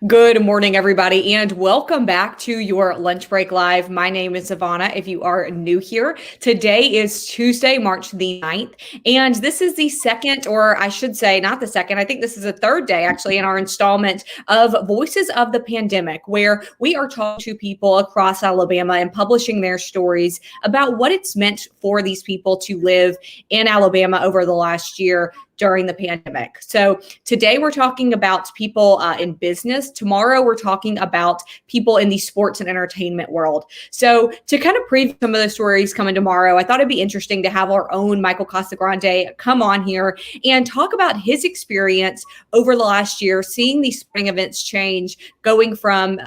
Good morning, everybody, and welcome back to your Lunch Break Live. My name is Savannah. If you are new here, today is Tuesday, March the 9th, and this is the second, or I should say not the second, I think this is the third day actually in our installment of Voices of the Pandemic, where we are talking to people across Alabama and publishing their stories about what it's meant for these people to live in Alabama over the last year during the pandemic. So today we're talking about people in business. Tomorrow we're talking about people in the sports and entertainment world. So to kind of preview some of the stories coming tomorrow, I thought it'd be interesting to have our own Michael Casagrande come on here and talk about his experience over the last year, seeing these spring events change, going from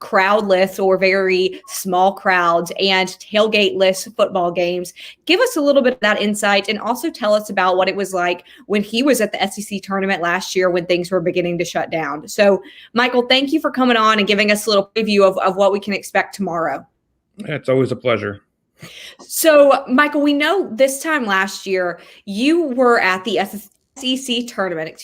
crowdless or very small crowds and tailgate-less football games. Give us a little bit of that insight and also tell us about what it was like when he was at the SEC tournament last year when things were beginning to shut down. So, Michael, thank you for coming on and giving us a little preview of what we can expect tomorrow. It's always a pleasure. So, Michael, we know this time last year you were at the SEC tournament,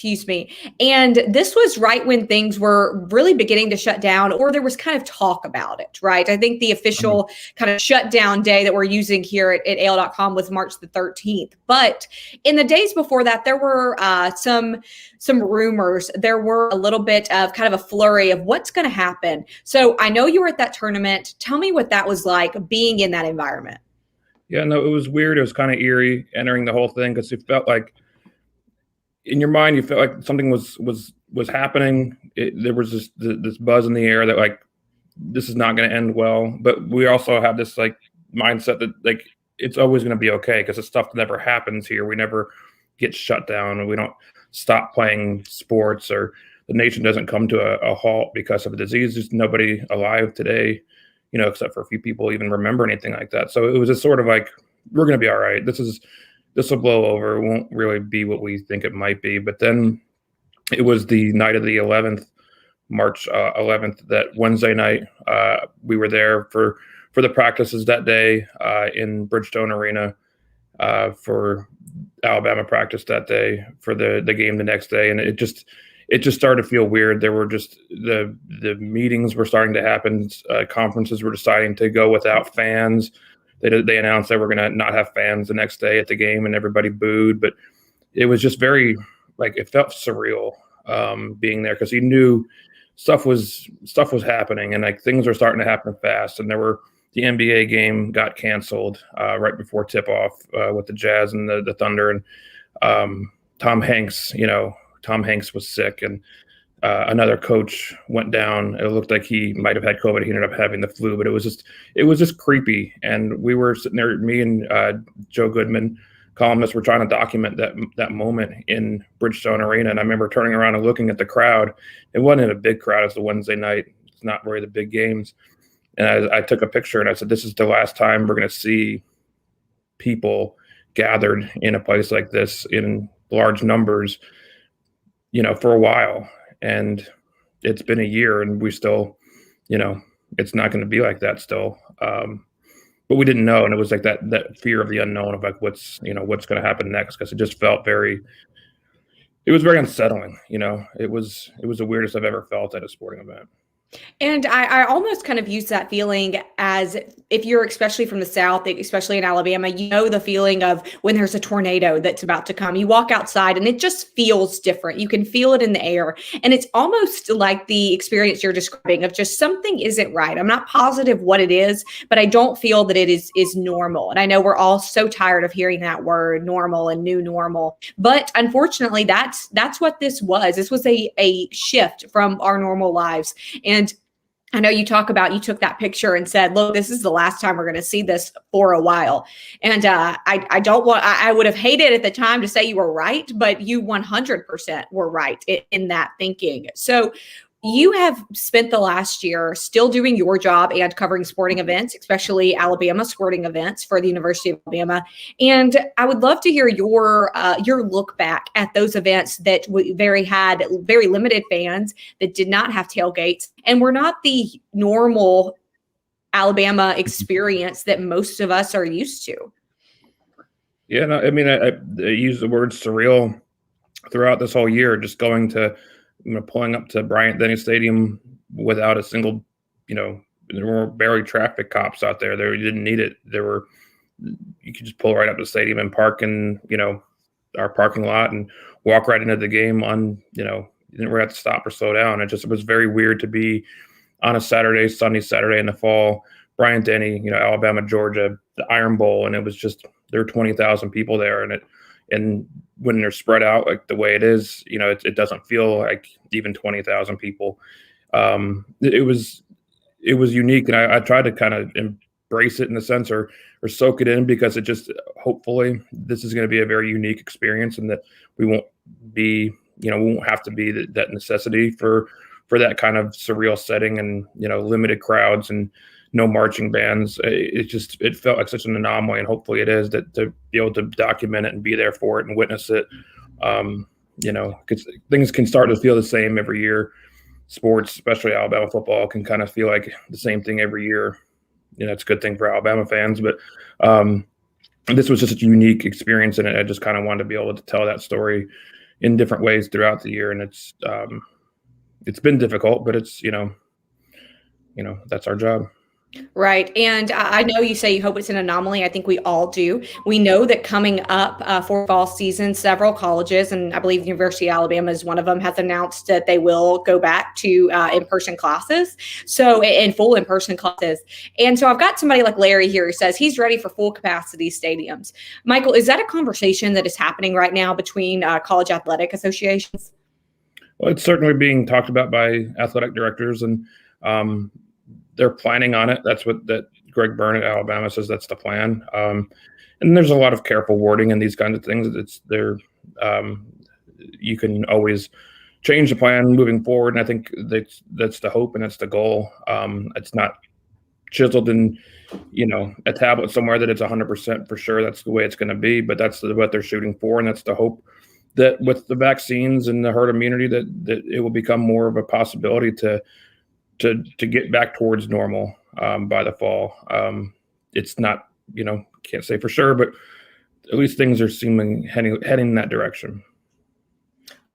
and this was right when things were really beginning to shut down, or there was kind of talk about it, right? I think the official kind of shutdown day that we're using here at AL.com was March the 13th. But in the days before that, there were some rumors. There were a little bit of kind of a flurry of what's going to happen. So I know you were at that tournament. Tell me what that was like being in that environment. Yeah, no, it was weird. It was kind of eerie entering the whole thing because it felt like in your mind, you felt like something was happening. There was this buzz in the air that like this is not going to end well. But we also have this like mindset that like it's always going to be okay because the stuff never happens here. We never get shut down, and we don't stop playing sports, or the nation doesn't come to a halt because of a disease. There's nobody alive today, except for a few people even remember anything like that. So it was just sort of like we're going to be all right. This will blow over. It won't really be what we think it might be. But then it was the night of the 11th, March 11th, that Wednesday night. We were there for the practices that day in Bridgestone Arena for Alabama practice that day, for the game the next day. And it just started to feel weird. There were just the meetings were starting to happen. Conferences were deciding to go without fans. They announced they were going to not have fans the next day at the game, and everybody booed. But it was just very, like, it felt surreal being there because you knew stuff was happening, and like things were starting to happen fast. And the NBA game got canceled right before tip off with the Jazz and the Thunder, and Tom Hanks was sick, and another coach went down. It looked like he might have had COVID. He ended up having the flu, but it was just creepy. And we were sitting there, me and Joe Goodman, columnist, were trying to document that moment in Bridgestone Arena. And I remember turning around and looking at the crowd. It wasn't a big crowd. It's the Wednesday night. It's not really the big games. And I took a picture and I said, this is the last time we're going to see people gathered in a place like this in large numbers, for a while. And it's been a year and we still, it's not going to be like that still. But we didn't know. And it was like that fear of the unknown of like, what's going to happen next. Cause it just felt it was very unsettling. It was the weirdest I've ever felt at a sporting event. And I almost kind of use that feeling as if you're especially from the South, especially in Alabama, the feeling of when there's a tornado that's about to come. You walk outside and it just feels different. You can feel it in the air. And it's almost like the experience you're describing of just something isn't right. I'm not positive what it is, but I don't feel that it is normal. And I know we're all so tired of hearing that word, normal and new normal. But unfortunately, that's what this was. This was a shift from our normal lives. And I know you took that picture and said, look, this is the last time we're going to see this for a while. And I would have hated at the time to say you were right, but you 100% were right in that thinking. So you have spent the last year still doing your job and covering sporting events, especially Alabama sporting events for the University of Alabama. And I would love to hear your look back at those events that had very limited fans, that did not have tailgates, and were not the normal Alabama experience that most of us are used to. Yeah, no, I mean, I use the word surreal throughout this whole year, just going to pulling up to Bryant-Denny Stadium without a single, there were barely traffic cops out there. You didn't need it. You could just pull right up to the stadium and park in, our parking lot and walk right into the game you didn't really have to stop or slow down. It was very weird to be on a sunny Saturday in the fall, Bryant-Denny, Alabama, Georgia, the Iron Bowl. And it was just, there were 20,000 people there. And when they're spread out like the way it is, it doesn't feel like even 20,000 people. It was unique. And I tried to kind of embrace it in a sense or soak it in, because it just, hopefully this is going to be a very unique experience, and that we won't be, we won't have to be that necessity for that kind of surreal setting and, limited crowds and no marching bands. It felt like such an anomaly, and hopefully it is, that to be able to document it and be there for it and witness it. Because things can start to feel the same every year. Sports, especially Alabama football, can kind of feel like the same thing every year. It's a good thing for Alabama fans, but this was just a unique experience, and I just kind of wanted to be able to tell that story in different ways throughout the year. And it's been difficult, but it's, that's our job. Right. And I know you say you hope it's an anomaly. I think we all do. We know that coming up for fall season, several colleges, and I believe the University of Alabama is one of them, has announced that they will go back to in-person classes. So in full in-person classes. And so I've got somebody like Larry here who says he's ready for full capacity stadiums. Michael, is that a conversation that is happening right now between college athletic associations? Well, it's certainly being talked about by athletic directors, and they're planning on it. That's what Greg Byrne at Alabama says. That's the plan. And there's a lot of careful wording in these kinds of things. You can always change the plan moving forward. And I think that's the hope and that's the goal. It's not chiseled in, a tablet somewhere that it's 100% for sure that's the way it's going to be, but that's what they're shooting for. And that's the hope, that with the vaccines and the herd immunity, that it will become more of a possibility to get back towards normal by the fall. It's not, can't say for sure, but at least things are seeming heading in that direction.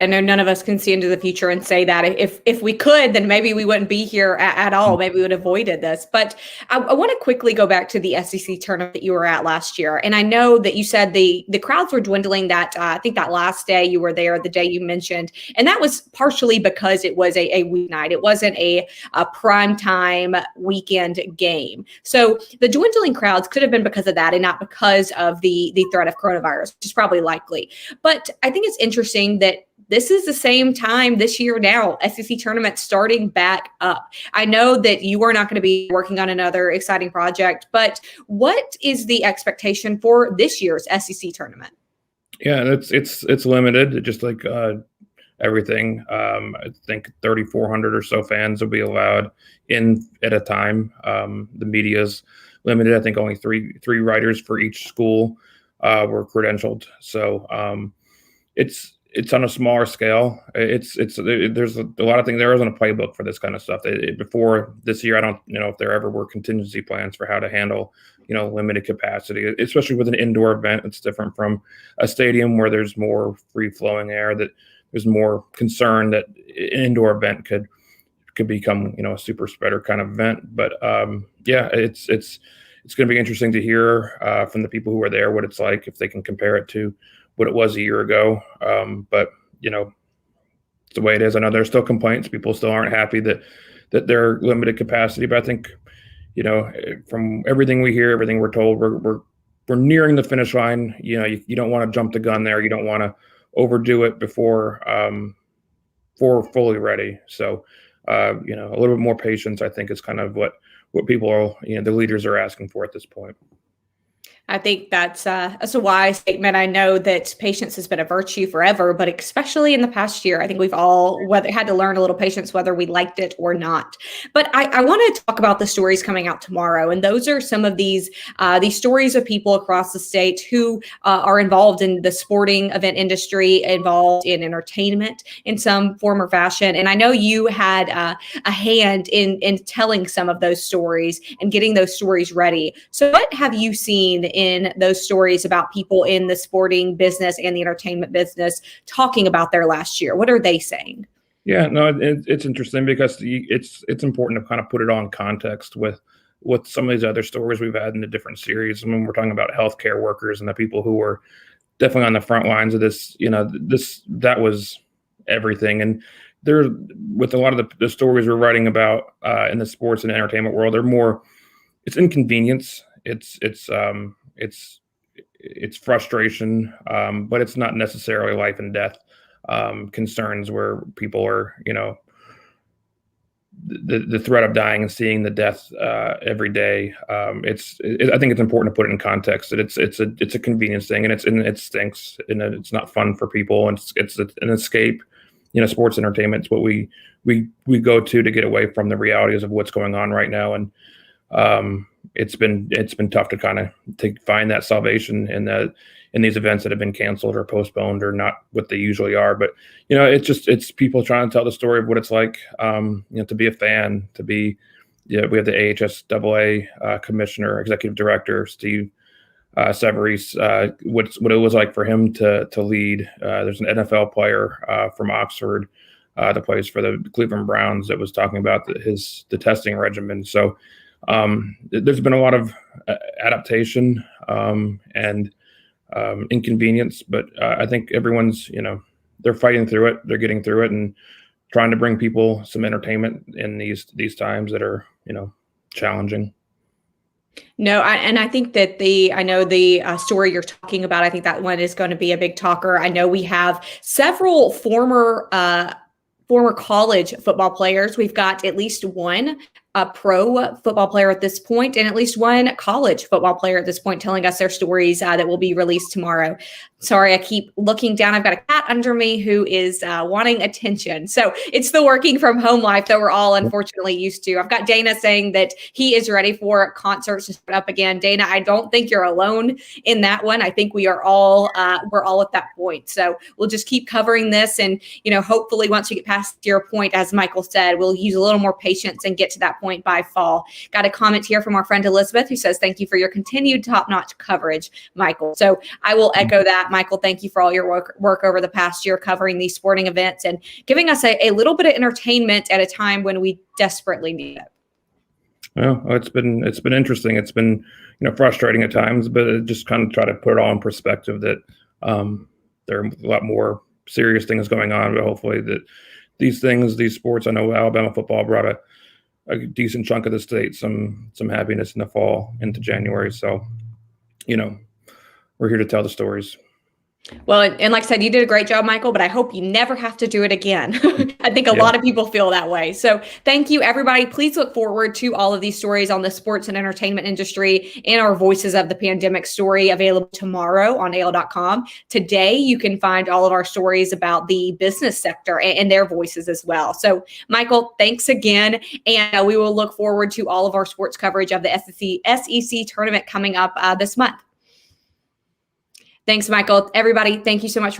I know none of us can see into the future and say that. If we could, then maybe we wouldn't be here at all. Maybe we would have avoided this. But I want to quickly go back to the SEC tournament that you were at last year. And I know that you said the crowds were dwindling that, I think that last day you were there, the day you mentioned. And that was partially because it was a weeknight. It wasn't a prime time weekend game. So the dwindling crowds could have been because of that and not because of the threat of coronavirus, which is probably likely. But I think it's interesting that this is the same time this year now, SEC tournament starting back up. I know that you are not going to be working on another exciting project, but what is the expectation for this year's SEC tournament? Yeah, it's limited, just like everything. I think 3,400 or so fans will be allowed in at a time. The media's limited. I think only three writers for each school were credentialed. So it's on a smaller scale. There's a lot of things. There isn't a playbook for this kind of stuff. Before this year, I don't if there ever were contingency plans for how to handle limited capacity, especially with an indoor event. It's different from a stadium where there's more free flowing air. That there's more concern that an indoor event could become a super spreader kind of event. But it's going to be interesting to hear from the people who are there what it's like, if they can compare it to what it was a year ago. But it's the way it is. I know there's still complaints. People still aren't happy that they're limited capacity. But I think, from everything we hear, everything we're told, we're nearing the finish line. You don't want to jump the gun there. You don't want to overdo it before fully ready. So, a little bit more patience, I think, is kind of what people are, the leaders are asking for at this point. I think that's a wise statement. I know that patience has been a virtue forever, but especially in the past year, I think we've all had to learn a little patience, whether we liked it or not. But I want to talk about the stories coming out tomorrow. And those are some of these stories of people across the state who are involved in the sporting event industry, involved in entertainment in some form or fashion. And I know you had a hand in telling some of those stories and getting those stories ready. So what have you seen in those stories about people in the sporting business and the entertainment business talking about their last year? What are they saying? Yeah, no, it's interesting because it's important to kind of put it on context with some of these other stories we've had in the different series. I mean, we're talking about healthcare workers and the people who were definitely on the front lines of this. That was everything. And there, with a lot of the stories we're writing about in the sports and entertainment world, they're more. It's inconvenience. It's frustration, but it's not necessarily life and death concerns where people are, the threat of dying and seeing the death every day. I think it's important to put it in context that it's a convenience thing, and it stinks, and it's not fun for people, and it's an escape. Sports entertainment is what we go to get away from the realities of what's going on right now, and it's been tough to kind of find that salvation in these events that have been canceled or postponed or not what they usually are. But it's people trying to tell the story of what it's like to be a fan, to be we have the AHSAA commissioner, executive director Steve Severese, what it was like for him to lead. There's an NFL player from Oxford that plays for the Cleveland Browns that was talking about the testing regimen. So there's been a lot of adaptation and inconvenience, but I think everyone's, they're fighting through it. They're getting through it and trying to bring people some entertainment in these times that are, challenging. No, I think that I know the story you're talking about. I think that one is going to be a big talker. I know we have several former college football players. We've got at least one pro football player at this point, and at least one college football player at this point telling us their stories that will be released tomorrow. Sorry, I keep looking down. I've got a cat under me who is wanting attention. So it's the working from home life that we're all unfortunately used to. I've got Dana saying that he is ready for concerts to start up again. Dana, I don't think you're alone in that one. I think we are all we're all at that point. So we'll just keep covering this, and hopefully once we get past your point, as Michael said, we'll use a little more patience and get to that point by fall. Got a comment here from our friend Elizabeth who says, "Thank you for your continued top-notch coverage, Michael." So I will echo that. Michael, thank you for all your work over the past year covering these sporting events and giving us a little bit of entertainment at a time when we desperately need it. Well, it's been interesting. It's been frustrating at times, but it just kind of try to put it all in perspective that there are a lot more serious things going on. But hopefully that these sports. I know Alabama football brought a decent chunk of the state some happiness in the fall into January. So, we're here to tell the stories. Well, and like I said, you did a great job, Michael, but I hope you never have to do it again. I think a lot of people feel that way. So thank you, everybody. Please look forward to all of these stories on the sports and entertainment industry in our Voices of the Pandemic story available tomorrow on AL.com. Today, you can find all of our stories about the business sector and their voices as well. So, Michael, thanks again. And we will look forward to all of our sports coverage of the SEC tournament coming up this month. Thanks, Michael. Everybody, thank you so much for